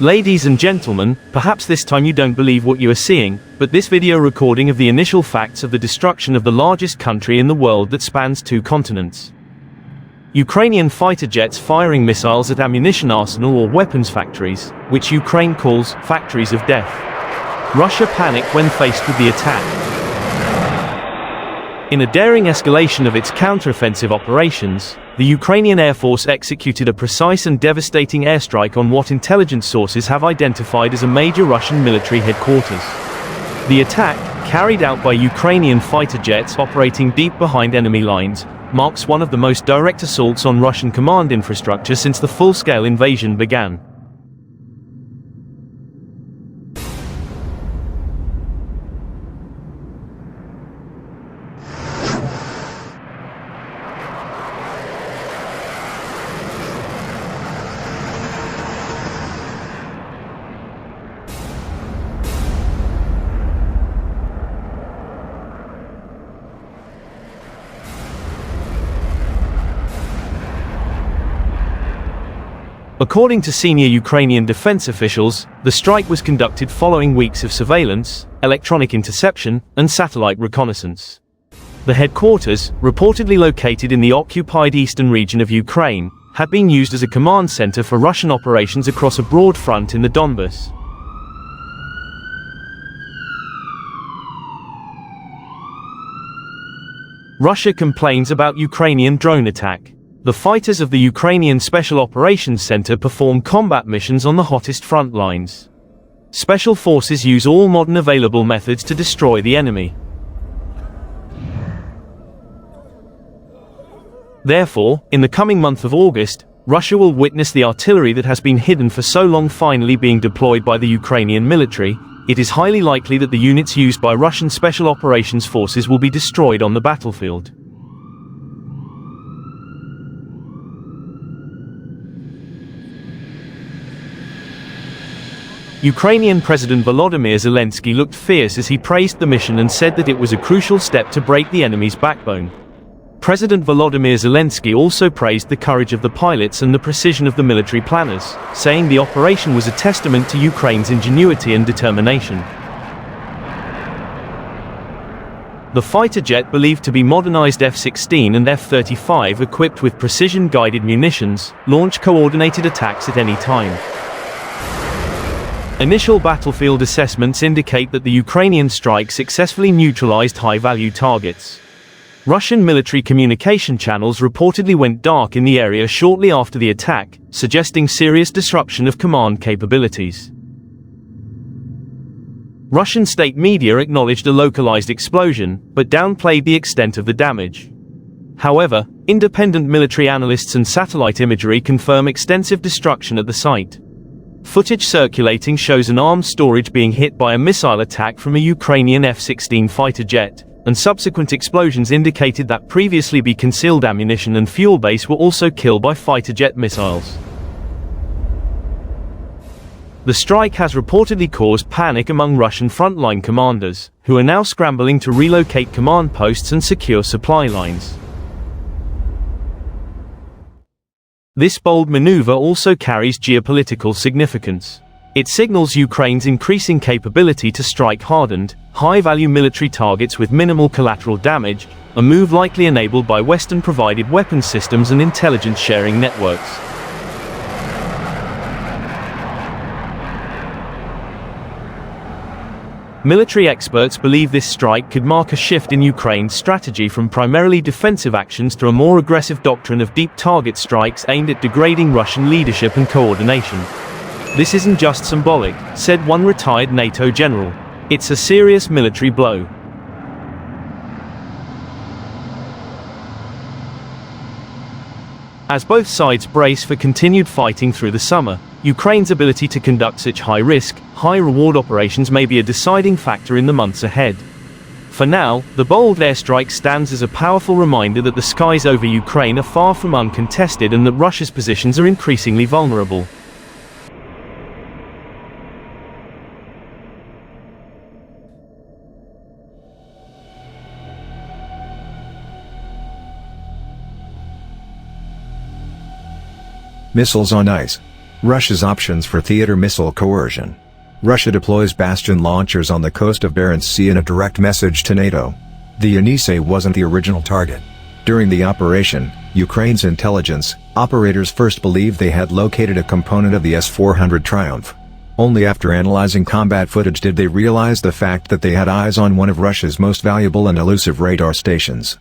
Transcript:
Ladies and gentlemen, perhaps this time you don't believe what you are seeing, but this video recording of the initial facts of the destruction of the largest country in the world that spans 2 continents. Ukrainian fighter jets firing missiles at ammunition arsenal or weapons factories, which Ukraine calls factories of death. Russia panicked when faced with the attack. In a daring escalation of its counteroffensive operations, the Ukrainian Air Force executed a precise and devastating airstrike on what intelligence sources have identified as a major Russian military headquarters. The attack, carried out by Ukrainian fighter jets operating deep behind enemy lines, marks one of the most direct assaults on Russian command infrastructure since the full-scale invasion began. According to senior Ukrainian defense officials, the strike was conducted following weeks of surveillance, electronic interception, and satellite reconnaissance. The headquarters, reportedly located in the occupied eastern region of Ukraine, had been used as a command center for Russian operations across a broad front in the Donbas. Russia complains about Ukrainian drone attack. The fighters of the Ukrainian Special Operations Center perform combat missions on the hottest front lines. Special forces use all modern available methods to destroy the enemy. Therefore, in the coming month of August, Russia will witness the artillery that has been hidden for so long finally being deployed by the Ukrainian military. It is highly likely that the units used by Russian Special Operations Forces will be destroyed on the battlefield. Ukrainian President Volodymyr Zelensky looked fierce as he praised the mission and said that it was a crucial step to break the enemy's backbone. President Volodymyr Zelensky also praised the courage of the pilots and the precision of the military planners, saying the operation was a testament to Ukraine's ingenuity and determination. The fighter jet, believed to be modernized F-16 and F-35 equipped with precision-guided munitions, launch coordinated attacks at any time. Initial battlefield assessments indicate that the Ukrainian strike successfully neutralized high-value targets. Russian military communication channels reportedly went dark in the area shortly after the attack, suggesting serious disruption of command capabilities. Russian state media acknowledged a localized explosion, but downplayed the extent of the damage. However, independent military analysts and satellite imagery confirm extensive destruction at the site. Footage circulating shows an arms storage being hit by a missile attack from a Ukrainian F-16 fighter jet, and subsequent explosions indicated that previously concealed ammunition and fuel base were also killed by fighter jet missiles. The strike has reportedly caused panic among Russian frontline commanders, who are now scrambling to relocate command posts and secure supply lines. This bold maneuver also carries geopolitical significance. It signals Ukraine's increasing capability to strike hardened, high-value military targets with minimal collateral damage, a move likely enabled by Western-provided weapons systems and intelligence-sharing networks. Military experts believe this strike could mark a shift in Ukraine's strategy from primarily defensive actions to a more aggressive doctrine of deep target strikes aimed at degrading Russian leadership and coordination. This isn't just symbolic, said one retired NATO general. It's a serious military blow. As both sides brace for continued fighting through the summer, Ukraine's ability to conduct such high-risk, high-reward operations may be a deciding factor in the months ahead. For now, the bold airstrike stands as a powerful reminder that the skies over Ukraine are far from uncontested and that Russia's positions are increasingly vulnerable. Missiles on ice. Russia's options for theater missile coercion. Russia deploys Bastion launchers on the coast of Barents Sea in a direct message to NATO. The Yenisei wasn't the original target. During the operation, Ukraine's intelligence operators first believed they had located a component of the S-400 Triumph. Only after analyzing combat footage did they realize the fact that they had eyes on one of Russia's most valuable and elusive radar stations.